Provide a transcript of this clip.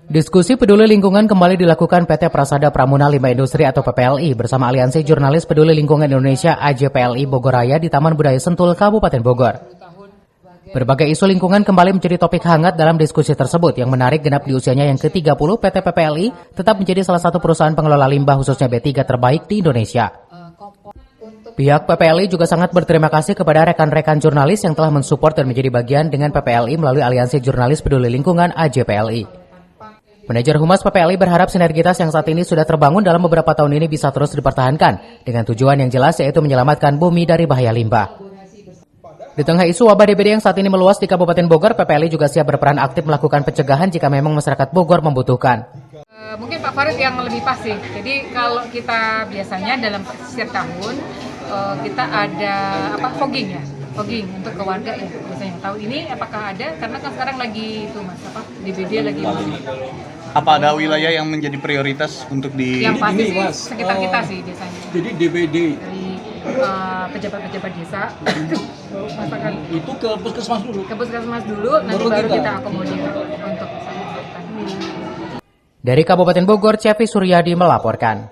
Diskusi peduli lingkungan kembali dilakukan PT Prasada Pramuna Limbah Industri atau PPLI bersama Aliansi Jurnalis Peduli Lingkungan Indonesia AJPLI Bogoraya di Taman Budaya Sentul, Kabupaten Bogor. Berbagai isu lingkungan kembali menjadi topik hangat dalam diskusi tersebut yang menarik genap di usianya yang ke-30, PT PPLI tetap menjadi salah satu perusahaan pengelola limbah khususnya B3 terbaik di Indonesia. Pihak PPLI juga sangat berterima kasih kepada rekan-rekan jurnalis yang telah mensupport dan menjadi bagian dengan PPLI melalui Aliansi Jurnalis Peduli Lingkungan AJPLI. Manajer Humas PPLI berharap sinergitas yang saat ini sudah terbangun dalam beberapa tahun ini bisa terus dipertahankan dengan tujuan yang jelas yaitu menyelamatkan bumi dari bahaya limbah. Di tengah isu wabah DBD yang saat ini meluas di Kabupaten Bogor, PPLI juga siap berperan aktif melakukan pencegahan jika memang masyarakat Bogor membutuhkan. Mungkin Pak Farid yang lebih pasti. Jadi kalau kita biasanya dalam setiap tahun kita ada fogging ya, fogging untuk ke warga ya biasanya. Tahu ini apakah ada? Karena kan sekarang lagi itu mas DBD lagi. Apa ada wilayah yang menjadi prioritas untuk di? Yang pasti ini, sih Mas, sekitar kita sih biasanya. Jadi DBD Dari pejabat-pejabat desa, masakan itu ke puskesmas dulu. ke puskesmas dulu, nanti baru kita akomodir untuk Dari Kabupaten Bogor, Cevi Suryadi melaporkan.